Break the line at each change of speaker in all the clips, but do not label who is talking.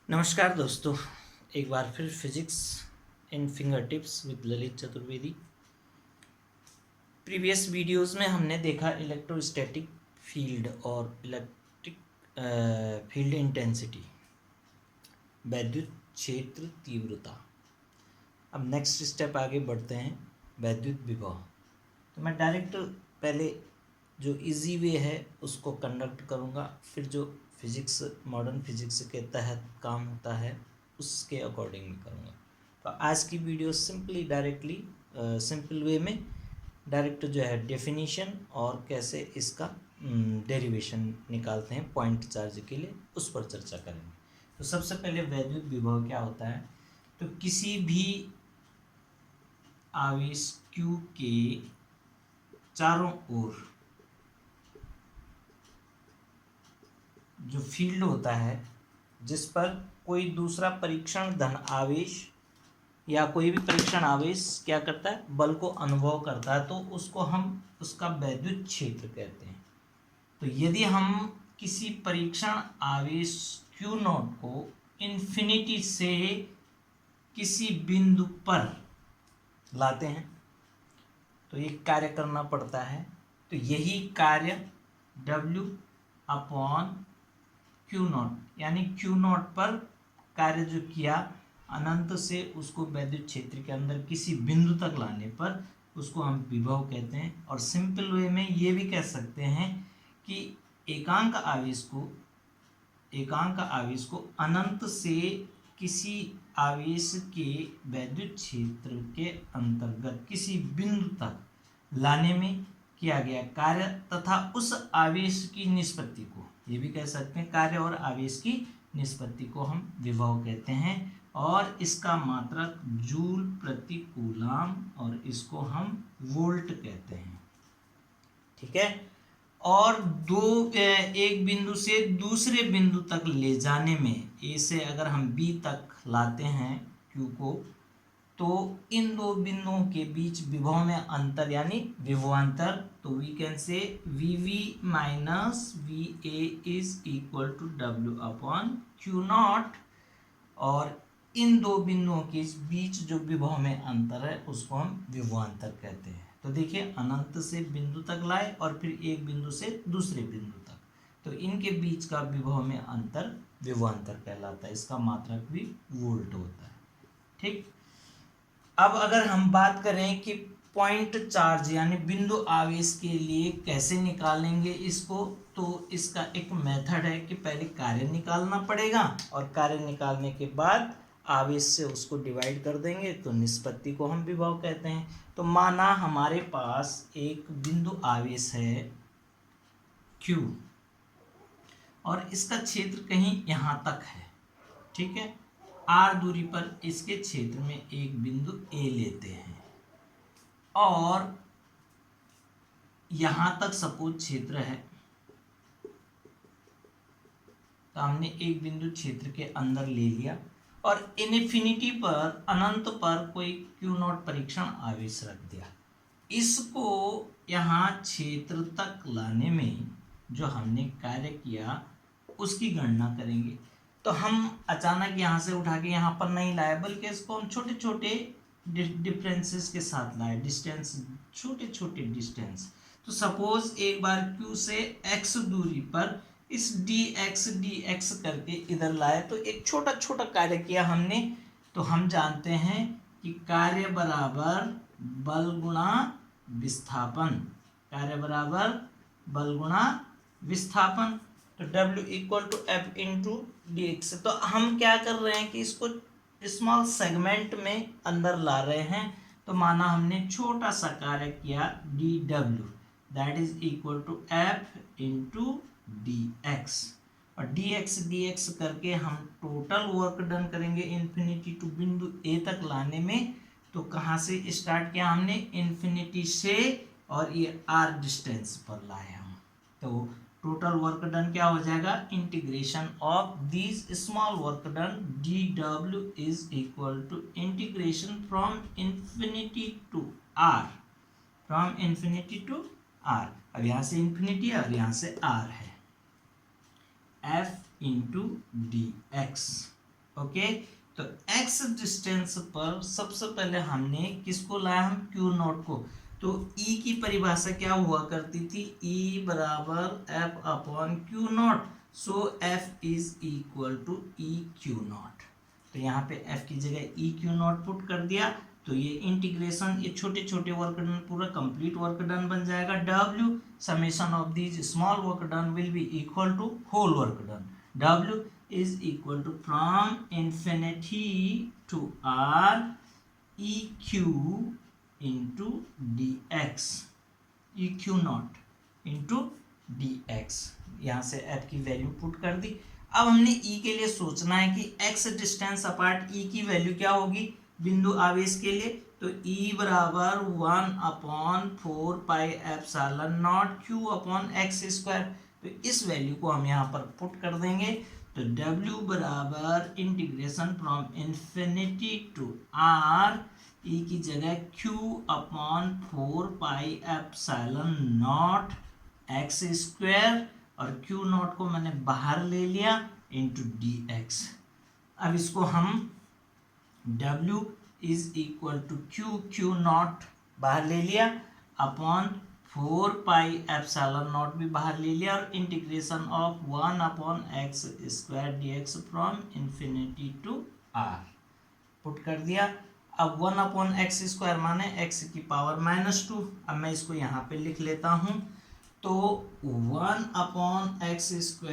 नमस्कार दोस्तों, एक बार फिर physics in finger tips with Lalit Chaturvedi. Previous videos में हमने देखा इलेक्ट्रोस्टैटिक फील्ड और इलेक्ट्रिक फील्ड इंटेंसिटी, वैद्युत क्षेत्र तीव्रता। अब नेक्स्ट स्टेप आगे बढ़ते हैं, वैद्युत विभव। तो मैं डायरेक्ट पहले जो इजी वे है उसको कंडक्ट करूँगा, फिर जो फिजिक्स मॉडर्न फिजिक्स के तहत काम होता है उसके अकॉर्डिंग में करूँगा। तो आज की वीडियो सिंपली सिंपल वे में डायरेक्ट जो है डेफिनेशन और कैसे इसका डेरिवेशन निकालते हैं पॉइंट चार्ज के लिए, उस पर चर्चा करेंगे। तो सबसे पहले वैद्युत विभव क्या होता है। तो किसी भी आवेश Q के चारों ओर जो फील्ड होता है, जिस पर कोई दूसरा परीक्षण धन आवेश या कोई भी परीक्षण आवेश क्या करता है, बल को अनुभव करता है, तो उसको हम उसका वैद्युत क्षेत्र कहते हैं। तो यदि हम किसी परीक्षण आवेश Q नॉट को इन्फिनिटी से किसी बिंदु पर लाते हैं तो ये कार्य करना पड़ता है। तो यही कार्य W अपॉन Q नॉट, यानी Q नॉट पर कार्य जो किया अनंत से उसको वैद्युत क्षेत्र के अंदर किसी बिंदु तक लाने पर उसको हम विभव कहते हैं। और सिंपल वे में ये भी कह सकते हैं कि एकांक आवेश को अनंत से किसी आवेश के वैद्युत क्षेत्र के अंतर्गत किसी बिंदु तक लाने में किया गया कार्य तथा उस आवेश की निष्पत्ति को, ये भी कह सकते हैं कार्य और आवेश की निष्पत्ति को हम विभव कहते हैं। और इसका मात्रक जूल प्रति कूलाम और इसको हम वोल्ट कहते हैं। ठीक है। और एक बिंदु से दूसरे बिंदु तक ले जाने में, ए से अगर हम बी तक लाते हैं क्यू को, तो इन दो बिंदुओं के बीच विभव में अंतर यानी विभवांतर, तो we can say V V minus V A is equal to W upon Q naught. और इन दो बिंदुओं के बीच जो विभव में अंतर है उसको हम विभवांतर कहते हैं। तो देखिए, अनंत से बिंदु तक लाए और फिर एक बिंदु से दूसरे बिंदु तक, तो इनके बीच का विभव में अंतर विभवांतर कहलाता है। इसका मात्रक भी वोल्ट होता है। ठीक। अब अगर हम बात करें कि पॉइंट चार्ज यानी बिंदु आवेश के लिए कैसे निकालेंगे इसको, तो इसका एक मेथड है कि पहले कार्य निकालना पड़ेगा और कार्य निकालने के बाद आवेश से उसको डिवाइड कर देंगे, तो निष्पत्ति को हम विभव कहते हैं। तो माना हमारे पास एक बिंदु आवेश है Q और इसका क्षेत्र कहीं यहाँ तक है। ठीक है। R दूरी पर इसके क्षेत्र में एक बिंदु A लेते हैं और यहाँ तक सपोज क्षेत्र है, तो हमने एक बिंदु क्षेत्र के अंदर ले लिया और इन्फिनिटी पर, अनंत पर कोई Q नॉट परीक्षण आवेश रख दिया। इसको यहाँ क्षेत्र तक लाने में जो हमने कार्य किया उसकी गणना करेंगे। तो हम अचानक यहाँ से उठा के यहाँ पर नहीं लाए, बल्कि इसको हम छोटे छोटे डिफरेंसेस के साथ लाए, डिस्टेंस, छोटे छोटे डिस्टेंस। तो सपोज एक बार Q से x दूरी पर इस dx करके इधर लाए, तो एक छोटा छोटा कार्य किया हमने। तो हम जानते हैं कि कार्य बराबर बल गुणा विस्थापन, कार्य बराबर बल गुणा विस्थापन। तो W equal to F into D X. तो हम क्या कर रहे हैं कि इसको स्मॉल सेगमेंट में अंदर ला रहे हैं। तो माना हमने छोटा सा कार्य किया dW, that is equal to F into D X. और dx करके हम टोटल वर्क डन करेंगे इन्फिनिटी टू बिंदु A तक लाने में। तो कहाँ से स्टार्ट किया हमने, इन्फिनिटी से, और ये r डिस्टेंस पर लाए हम। तो टोटल वर्क डन क्या हो जाएगा, integration of these small work done dW is equal to integration from infinity to r, from infinity to r। अब यहाँ से इन्फिनिटी और यहाँ से r है, f into D x. Okay, तो x डिस्टेंस पर सबसे पहले हमने किसको लाया, हम क्यू नॉट को। तो E की परिभाषा क्या हुआ करती थी, E बराबर F upon Q naught, so F is equal to E q naught. तो यहाँ पे F की जगह E क्यू नॉट पुट कर दिया, तो ये इंटीग्रेशन, ये छोटे छोटे वर्क डन पूरा कंप्लीट वर्क डन बन जाएगा। W summation of these small work done will be equal to whole work done. W is equal to from infinity to r eq into dx, eq not into dx। यहाँ से f की value put कर दी। अब हमने e के लिए सोचना है कि x डिस्टेंस अपार्ट e की वैल्यू क्या होगी बिंदु आवेश के लिए, तो e बराबर 1/4πε0 q अपॉन एक्स स्क्वायर। तो इस वैल्यू को हम यहाँ पर पुट कर देंगे, तो w बराबर integration from infinity to r, e की जगह q अपॉन 4πε0 एक्स स्क्वायर, और q नॉट को मैंने बाहर ले लिया इंटू dx। अब इसको हम w is equal to q naught बाहर ले लिया अपॉन 4πε0 भी बाहर ले लिया, और integration of 1/x² dx from infinity to r put कर दिया। अब 1/x² माने x की पावर -2। अब मैं इसको यहाँ पे लिख लेता हूँ, तो 1/x²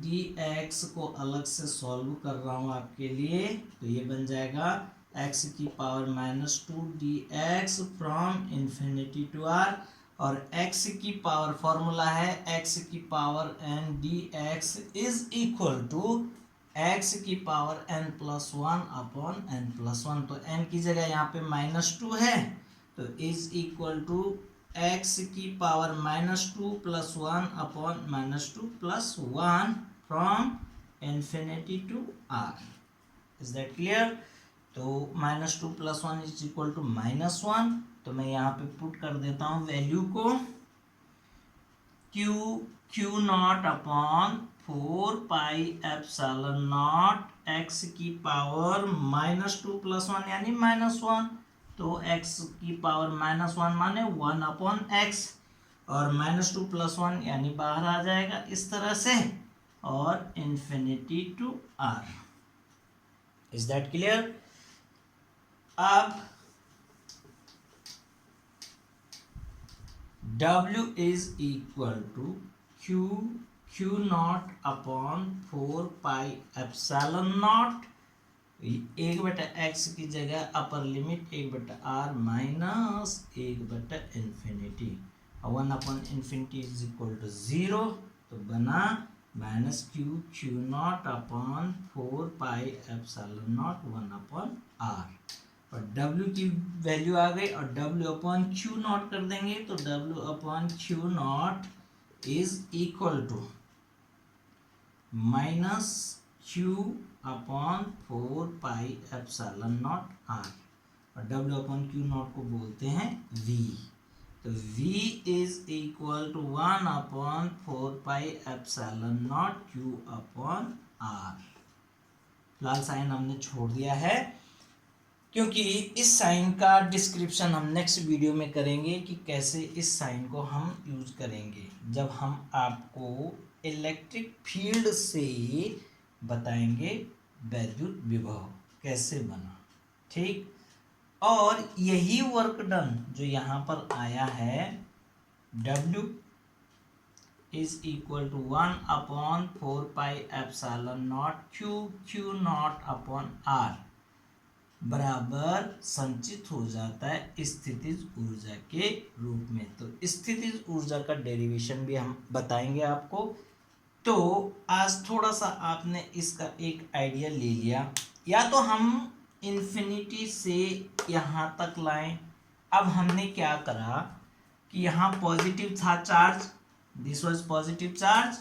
dx को अलग से सॉल्व कर रहा हूँ आपके लिए, तो ये बन जाएगा x की power -2 dx from infinity to r, और x की पावर फॉर्मूला है x की power n dx is equal to x की पावर n+1 अपॉन n+1। तो n की जगह यहाँ पे -2 है, तो इज इक्वल टू x की power -2 + 1 upon -2 + 1 from infinity to r। Is that clear? तो -2 + 1 इज इक्वल टू -1। तो मैं यहाँ पे पुट कर देता हूँ वैल्यू को, q नॉट अपॉन 4πε0 x की पावर -2 + 1 यानी -1, तो x की पावर -1 माने 1/x, और -2 + 1 यानी बाहर आ जाएगा इस तरह से, और infinity to r। Is that clear? अब W is equal to q not upon 4πε0, 1/x की जगह upper limit 1/r minus 1/∞, 1/∞ is equal to 0, तो बना -q नॉट अपॉन 4πε0 1/r, और w की वैल्यू आ गई, और w अपॉन q नॉट कर देंगे, तो w upon q not is equal to -q upon 4πε0 r, और w अपॉन q नॉट को बोलते हैं v। तो v is equal to 1/4πε0 q upon r। फिलहाल साइन हमने छोड़ दिया है, क्योंकि इस साइन का डिस्क्रिप्शन हम नेक्स्ट वीडियो में करेंगे कि कैसे इस साइन को हम यूज करेंगे, जब हम आपको इलेक्ट्रिक फील्ड से बताएंगे वैद्युत विभव कैसे बना, ठीक। और यही वर्क डन जो यहाँ पर आया है, W is equal to 1/4πε0 q not upon r बराबर संचित हो जाता है स्थितिज ऊर्जा के रूप में। तो स्थितिज ऊर्जा का डेरिवेशन भी हम बताएंगे आपको। तो आज थोड़ा सा आपने इसका एक आइडिया ले लिया, या तो हम इन्फिनिटी से यहाँ तक लाएं। अब हमने क्या करा कि यहाँ पॉजिटिव था charge, this was positive charge,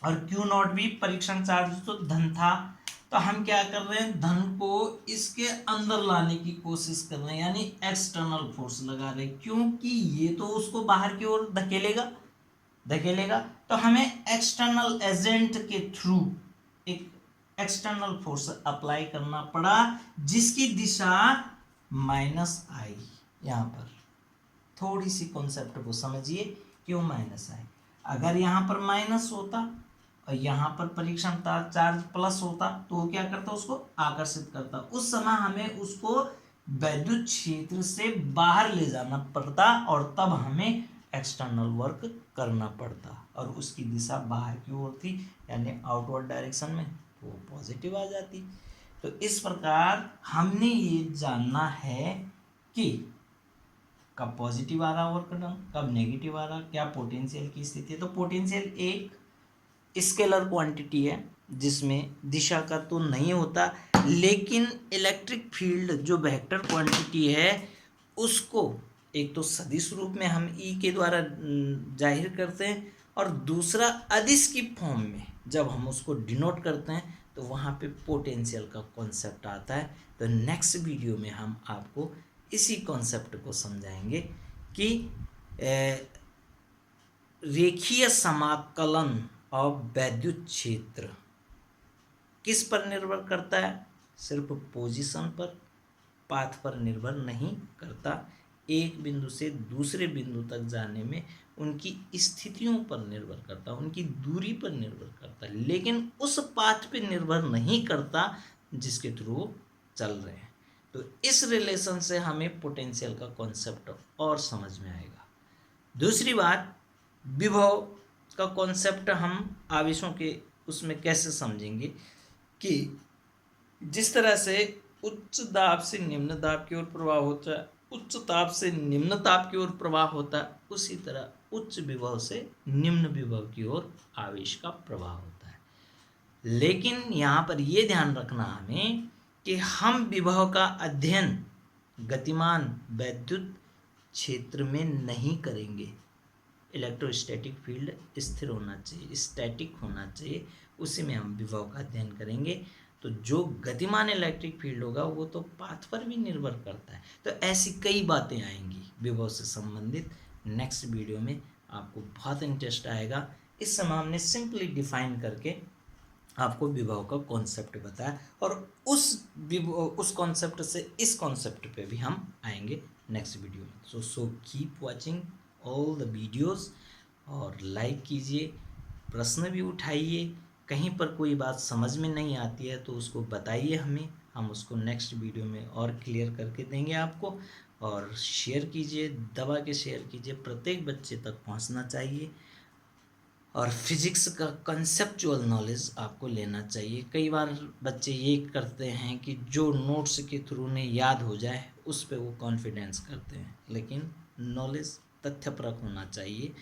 और क्यू नॉट भी परीक्षण चार्ज तो धन था। तो हम क्या कर रहे हैं, धन को इसके अंदर लाने की कोशिश कर रहे हैं, यानी एक्सटर्नल फोर्स लगा रहे हैं, क्योंकि ये तो उसको बाहर की ओर धकेलेगा। तो हमें एक्सटर्नल एजेंट के थ्रू एक एक्सटर्नल फोर्स अप्लाई करना पड़ा जिसकी दिशा माइनस आई। यहाँ पर थोड़ी सी कॉन्सेप्ट को समझिए, क्यों माइनस आई। अगर यहाँ पर माइनस होता और यहाँ पर परीक्षण चार्ज प्लस होता तो वो क्या करता, उसको आकर्षित करता। उस समय हमें उसको वैद्युत क्षेत्र से बाहर ले जाना पड़ता और तब हमें एक्सटर्नल वर्क करना पड़ता और उसकी दिशा बाहर की ओर थी, यानी आउटवर्ड डायरेक्शन में, तो वो पॉजिटिव आ जाती। तो इस प्रकार हमने ये जानना है कि कब पॉजिटिव आ रहा वर्क डन, कब नेगेटिव आ रहा, क्या पोटेंशियल की स्थिति है। तो पोटेंशियल एक स्केलर क्वांटिटी है जिसमें दिशा का तो नहीं होता, लेकिन इलेक्ट्रिक फील्ड जो वेक्टर क्वांटिटी है उसको एक तो सदिश रूप में हम ई के द्वारा जाहिर करते हैं और दूसरा अदिश की फॉर्म में जब हम उसको डिनोट करते हैं तो वहाँ पे पोटेंशियल का कॉन्सेप्ट आता है। तो नेक्स्ट वीडियो में हम आपको इसी कॉन्सेप्ट को समझाएंगे कि रेखीय समाकलन और वैद्युत क्षेत्र किस पर निर्भर करता है, सिर्फ पोजीशन पर, पाथ पर निर्भर नहीं करता। एक बिंदु से दूसरे बिंदु तक जाने में उनकी स्थितियों पर निर्भर करता, उनकी दूरी पर निर्भर करता, लेकिन उस पाथ पर निर्भर नहीं करता जिसके थ्रू चल रहे हैं। तो इस रिलेशन से हमें पोटेंशियल का कॉन्सेप्ट और समझ में आएगा। दूसरी बात, विभव का कॉन्सेप्ट हम आवेशों के उसमें कैसे समझेंगे कि जिस तरह से उच्च दाब से निम्न दाब की ओर प्रवाह होता है, उच्च ताप से निम्न ताप की ओर प्रवाह होता है, उसी तरह उच्च विभव से निम्न विभव की ओर आवेश का प्रवाह होता है। लेकिन यहाँ पर ये ध्यान रखना हमें कि हम विभव का अध्ययन गतिमान वैद्युत क्षेत्र में नहीं करेंगे। इलेक्ट्रोस्टैटिक फील्ड स्थिर होना चाहिए, स्टैटिक होना चाहिए, उसी में हम विभव का अध्ययन करेंगे। तो जो गतिमान इलेक्ट्रिक फील्ड होगा वो तो पाथ पर भी निर्भर करता है। तो ऐसी कई बातें आएंगी विभव से संबंधित। नेक्स्ट वीडियो में आपको बहुत इंटरेस्ट आएगा। इस समय हमने सिंपली डिफाइन करके आपको विभव का कॉन्सेप्ट बताया और उस कॉन्सेप्ट से इस कॉन्सेप्ट पे भी हम आएंगे नेक्स्ट वीडियो में। So keep watching all the videos और लाइक कीजिए, प्रश्न भी उठाइए। कहीं पर कोई बात समझ में नहीं आती है तो उसको बताइए हमें, हम उसको नेक्स्ट वीडियो में और क्लियर करके देंगे आपको। और शेयर कीजिए, दबा के शेयर कीजिए, प्रत्येक बच्चे तक पहुंचना चाहिए। और फिजिक्स का कंसेप्चुअल नॉलेज आपको लेना चाहिए। कई बार बच्चे ये करते हैं कि जो नोट्स के थ्रू उन्हें याद हो जाए उस पर वो कॉन्फिडेंस करते हैं, लेकिन नॉलेज तथ्यपरक होना चाहिए,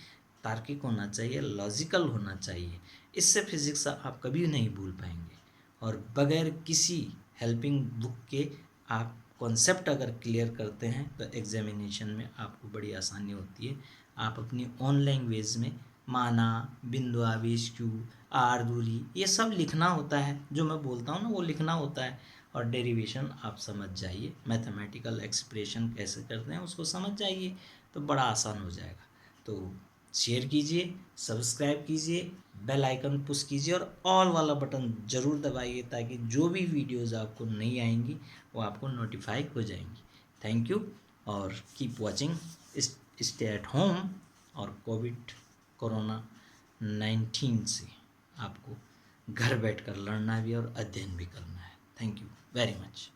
तार्किक होना चाहिए, लॉजिकल होना चाहिए। इससे फिजिक्स आप कभी नहीं भूल पाएंगे। और बगैर किसी हेल्पिंग बुक के आप कॉन्सेप्ट अगर क्लियर करते हैं तो एग्जामिनेशन में आपको बड़ी आसानी होती है। आप अपनी ओन लैंग्वेज में माना, बिंदु आवेश क्यू, आर दूरी, ये सब लिखना होता है। जो मैं बोलता हूँ ना वो लिखना होता है। और डेरिवेशन आप समझ जाइए, मैथमेटिकल एक्सप्रेशन कैसे करते हैं उसको समझ जाइए, तो बड़ा आसान हो जाएगा। तो शेयर कीजिए, सब्सक्राइब कीजिए, बेल आइकन पुश कीजिए और ऑल वाला बटन ज़रूर दबाइए ताकि जो भी वीडियोज़ आपको नहीं आएंगी वो आपको नोटिफाई हो जाएंगी। थैंक यू और keep watching. Stay at home. और कोरोना 19 से आपको घर बैठकर लड़ना भी और अध्ययन भी करना है। Thank you very much.